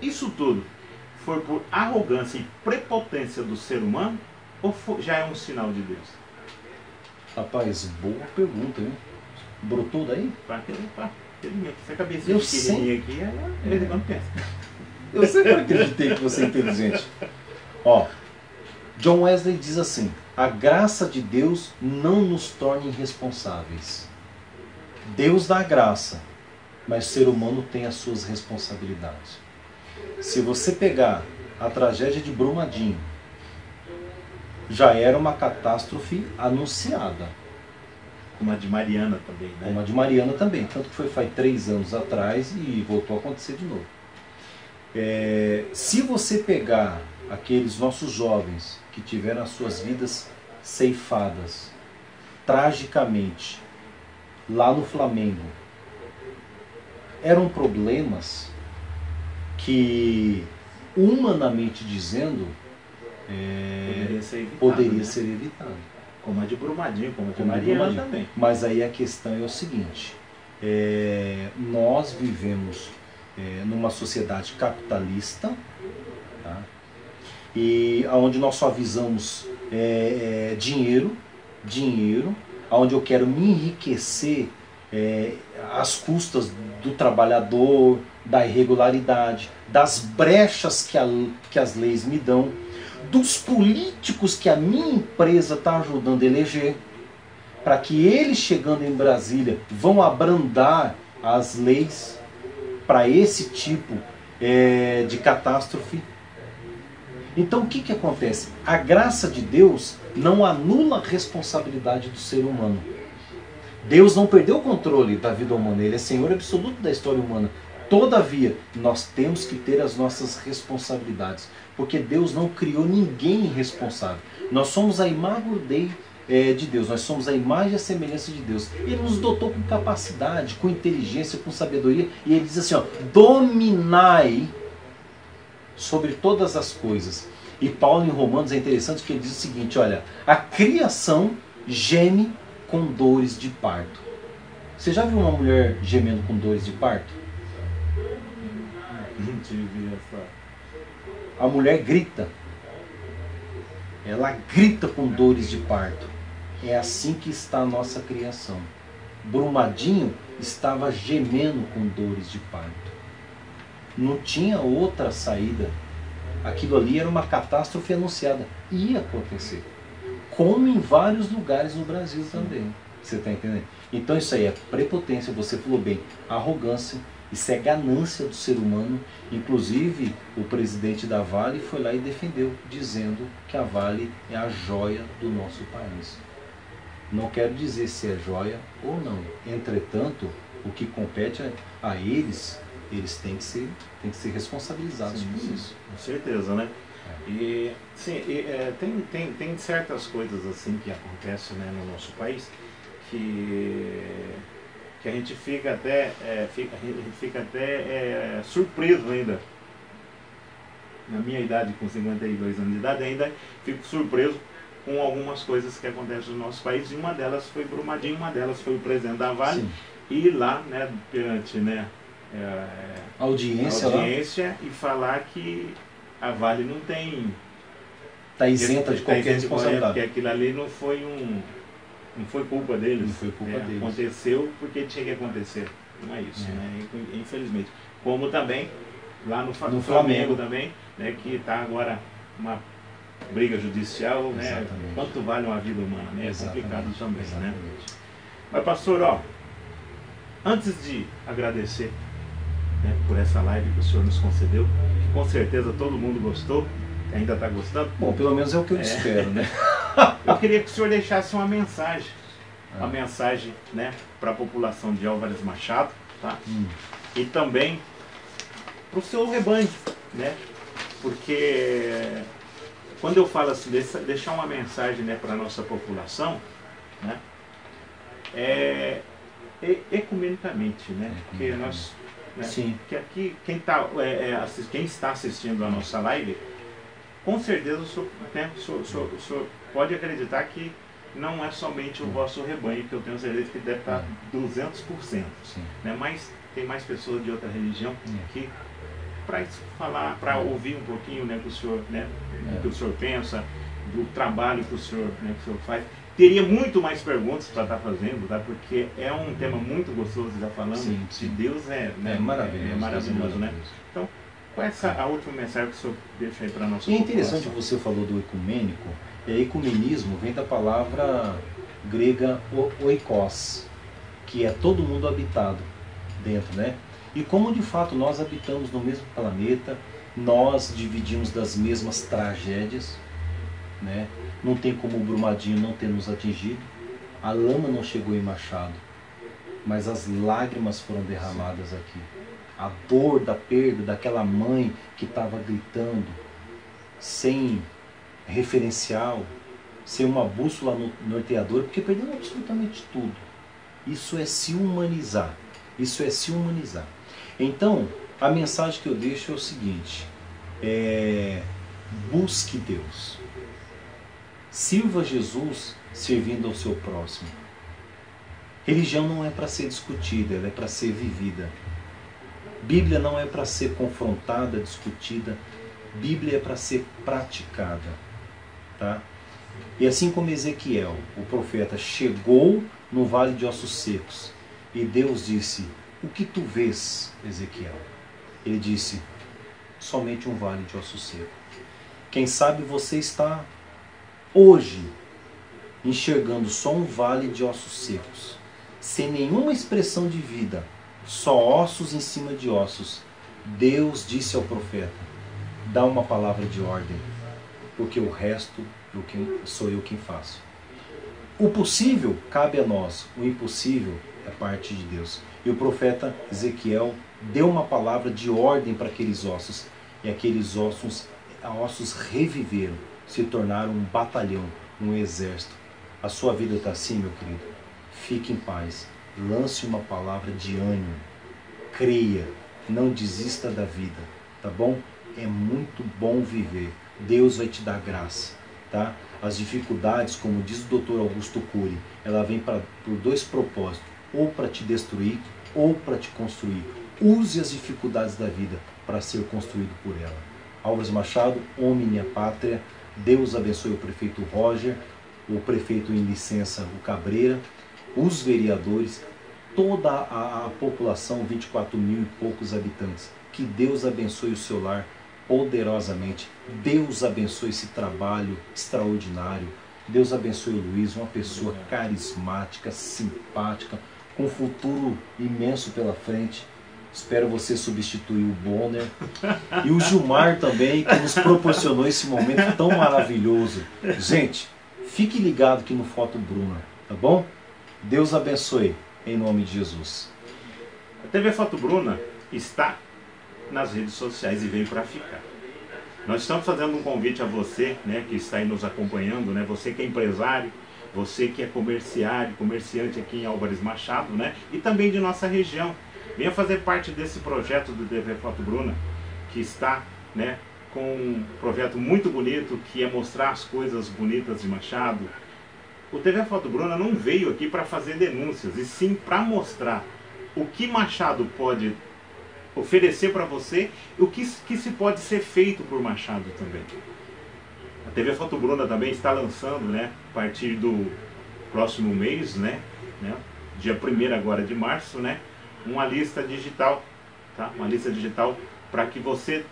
isso tudo foi por arrogância e prepotência do ser humano ou já é um sinal de Deus? Rapaz, boa pergunta, hein? Brotou daí? Essa cabeça pequenininha aqui, de vez em quando pensa. Eu sempre acreditei que você é inteligente. Ó, John Wesley diz assim, a graça de Deus não nos torna irresponsáveis. Deus dá graça, mas o ser humano tem as suas responsabilidades. Se você pegar a tragédia de Brumadinho, já era uma catástrofe anunciada. Como a de Mariana também, né? Como a de Mariana também, tanto que foi faz 3 anos atrás e voltou a acontecer de novo. Se você pegar aqueles nossos jovens que tiveram as suas vidas ceifadas tragicamente lá no Flamengo, eram problemas que, humanamente dizendo, poderia ser evitado. Como a de Brumadinho, como a de Mariana também. Mas aí a questão é o seguinte, nós vivemos numa sociedade capitalista, tá? E onde nós só visamos dinheiro, onde eu quero me enriquecer às custas do trabalhador, da irregularidade, das brechas que as leis me dão, dos políticos que a minha empresa está ajudando a eleger, para que eles, chegando em Brasília, vão abrandar as leis para esse tipo de catástrofe. Então o que acontece? A graça de Deus não anula a responsabilidade do ser humano. Deus não perdeu o controle da vida humana, Ele é Senhor absoluto da história humana. Todavia, nós temos que ter as nossas responsabilidades, porque Deus não criou ninguém irresponsável. Nós somos a imago Dei de Deus, nós somos a imagem e a semelhança de Deus. Ele nos dotou com capacidade, com inteligência, com sabedoria, e Ele diz assim, ó, dominai sobre todas as coisas. E Paulo em Romanos é interessante que ele diz o seguinte, olha, a criação geme com dores de parto. Você já viu uma mulher gemendo com dores de parto? A mulher grita. Ela grita com dores de parto. É assim que está a nossa criação. Brumadinho estava gemendo com dores de parto. Não tinha outra saída. Aquilo ali era uma catástrofe anunciada. Ia acontecer. como em vários lugares no Brasil também. Você está entendendo? Então isso aí é prepotência, você falou bem, arrogância, isso é ganância do ser humano. Inclusive o presidente da Vale foi lá e defendeu, dizendo que a Vale é a joia do nosso país. Não quero dizer se é joia ou não. Entretanto, o que compete a eles têm que ser responsabilizados por isso. Com certeza, né? E sim, tem certas coisas assim que acontecem, né, no nosso país que a gente fica até surpreso ainda. Na minha idade, com 52 anos de idade, ainda fico surpreso com algumas coisas que acontecem no nosso país. E uma delas foi Brumadinho, uma delas foi o presidente da Vale. Sim. E lá, né, perante, né, audiência e falar que a Vale não tem... Está isenta de qualquer responsabilidade. Porque aquilo ali não foi culpa deles. Não foi culpa deles. Aconteceu porque tinha que acontecer. Não é isso, né? Infelizmente. Como também, lá no Flamengo também, né, que está agora uma briga judicial, né? Exatamente. Quanto vale uma vida humana, né? É complicado também, Exatamente. né? Mas, pastor, ó, antes de agradecer, né, por essa live que o senhor nos concedeu, que com certeza todo mundo gostou, ainda está gostando? Bom, pelo menos é o que eu espero, né? Eu queria que o senhor deixasse uma mensagem, né, para a população de Álvares Machado, tá? E também para o seu rebanho, né? Porque quando eu falo assim, deixar uma mensagem, né, para a nossa população, né, ecumenicamente, né? Porque nós, né, Sim. que aqui quem está assistindo a nossa live, com certeza o senhor pode acreditar que não é somente o vosso rebanho, que eu tenho certeza que deve estar 200%. Sim. Né? Mas tem mais pessoas de outra religião que, para ouvir um pouquinho, né, que o senhor, né, do que o senhor pensa, do trabalho que o senhor faz, teria muito mais perguntas para estar fazendo, tá? Porque é um tema muito gostoso de estar falando. Sim. De Deus, né, é maravilhoso, maravilhoso, né? Então, qual é a última mensagem que o senhor deixa aí para a nossa população? É interessante, você falou do ecumênico. Ecumenismo vem da palavra grega oikos, que é todo mundo habitado dentro, né? E como de fato nós habitamos no mesmo planeta, nós dividimos das mesmas tragédias, né? Não tem como o Brumadinho não ter nos atingido, a lama não chegou em Machado, mas as lágrimas foram derramadas aqui. A dor da perda daquela mãe que estava gritando, sem referencial, sem uma bússola norteadora, porque perdeu absolutamente tudo. Isso é se humanizar. Isso é se humanizar. Então, a mensagem que eu deixo é o seguinte: busque Deus. Sirva Jesus servindo ao seu próximo. Religião não é para ser discutida, ela é para ser vivida. Bíblia não é para ser confrontada, discutida. Bíblia é para ser praticada. Tá? E assim como Ezequiel, o profeta, chegou no vale de ossos secos e Deus disse: o que tu vês, Ezequiel? Ele disse: somente um vale de ossos secos. Quem sabe você está hoje enxergando só um vale de ossos secos, sem nenhuma expressão de vida, só ossos em cima de ossos. Deus disse ao profeta: dá uma palavra de ordem, porque o resto sou eu quem faço. O possível cabe a nós, o impossível é parte de Deus. E o profeta Ezequiel deu uma palavra de ordem para aqueles ossos, e aqueles ossos reviveram, se tornaram um batalhão, um exército. A sua vida está assim, meu querido? Fique em paz, lance uma palavra de ânimo, creia, não desista da vida, tá bom? É muito bom viver, Deus vai te dar graça, tá? As dificuldades, como diz o Dr. Augusto Cury, ela vem por dois propósitos: ou para te destruir ou para te construir. Use as dificuldades da vida para ser construído por ela. Álvares Machado, Omnia Pátria. Deus abençoe o prefeito Roger, o prefeito em licença, o Cabreira, os vereadores, toda a população, 24 mil e poucos habitantes. Que Deus abençoe o seu lar poderosamente. Deus abençoe esse trabalho extraordinário Deus abençoe o Luiz, uma pessoa carismática, simpática, com um futuro imenso pela frente. Espero você substituir o Bonner e o Gilmar também, que nos proporcionou esse momento tão maravilhoso. Gente, fique ligado aqui no Foto Bruna, tá bom? Deus abençoe, em nome de Jesus. A TV Foto Bruna está nas redes sociais e veio para ficar. Nós estamos fazendo um convite a você, né, que está aí nos acompanhando, né, você que é empresário, você que é comerciante aqui em Álvares Machado, né, e também de nossa região. Venha fazer parte desse projeto do TV Foto Bruna, que está, né, com um projeto muito bonito, que é mostrar as coisas bonitas de Machado. O TV Foto Bruna não veio aqui para fazer denúncias, e sim para mostrar o que Machado pode oferecer para você e o que se pode ser feito por Machado também. A TV Foto Bruna também está lançando, né, a partir do próximo mês, né, dia 1º agora de março, né, uma lista digital, tá? Uma lista digital para que você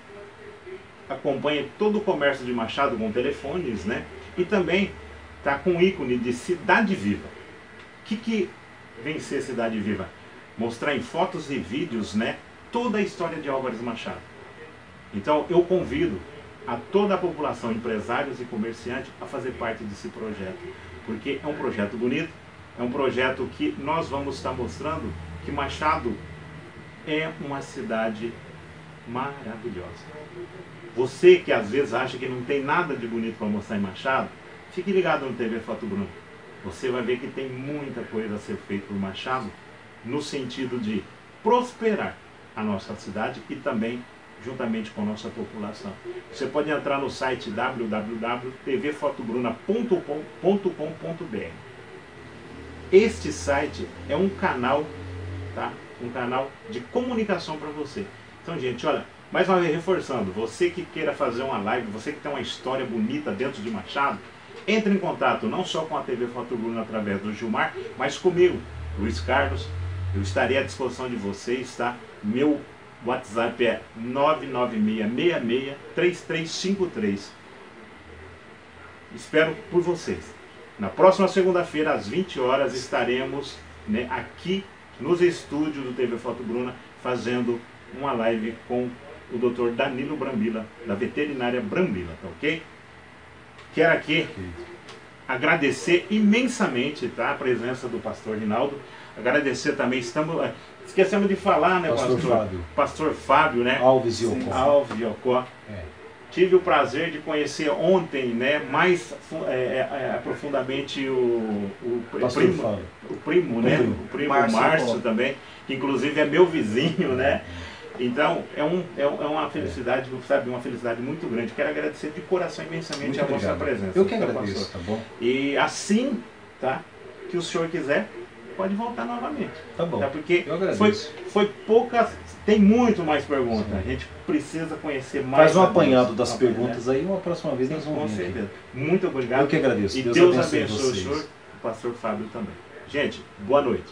acompanhe todo o comércio de Machado com telefones, né? E também tá com o ícone de Cidade Viva. O que vem ser Cidade Viva? Mostrar em fotos e vídeos, né, toda a história de Álvares Machado. Então eu convido a toda a população, empresários e comerciantes, a fazer parte desse projeto, porque é um projeto bonito, é um projeto que nós vamos estar mostrando que Machado é uma cidade maravilhosa. Você que às vezes acha que não tem nada de bonito para mostrar em Machado, fique ligado no TV Foto Bruna. Você vai ver que tem muita coisa a ser feita por Machado, no sentido de prosperar a nossa cidade e também juntamente com a nossa população. Você pode entrar no site www.tvfotobruna.com.br. Este site é um canal, tá? Um canal de comunicação para você. Então, gente, olha, mais uma vez reforçando, você que queira fazer uma live, você que tem uma história bonita dentro de Machado, entre em contato não só com a TV Foto Bruna através do Gilmar, mas comigo, Luiz Carlos. Eu estarei à disposição de vocês, tá? Meu WhatsApp é 996663353. Espero por vocês. Na próxima segunda-feira, às 20 horas, estaremos, né, aqui nos estúdios do TV Foto Bruna, fazendo uma live com o Dr. Danilo Brambila, da veterinária Brambila, tá ok? Quero aqui agradecer imensamente, tá, a presença do pastor Rinaldo, agradecer também, esquecemos de falar, né, pastor Fábio, né? Alves e Ocó. Tive o prazer de conhecer ontem, né, mais aprofundamente o primo, né? O primo Márcio também, que inclusive é meu vizinho, né? Então, é uma felicidade, sabe, uma felicidade muito grande. Quero agradecer de coração imensamente a vossa presença. Eu que agradeço, tá bom? E assim, tá, que o senhor quiser, pode voltar novamente. Tá bom, tá? Porque eu agradeço. Foi poucas, tem muito mais perguntas. Sim. A gente precisa conhecer mais. Faz um apanhado das perguntas aí, uma próxima vez nós vamos ver. Com certeza. Muito obrigado. Eu que agradeço. E Deus abençoe o senhor, o pastor Fábio também. Gente, boa noite.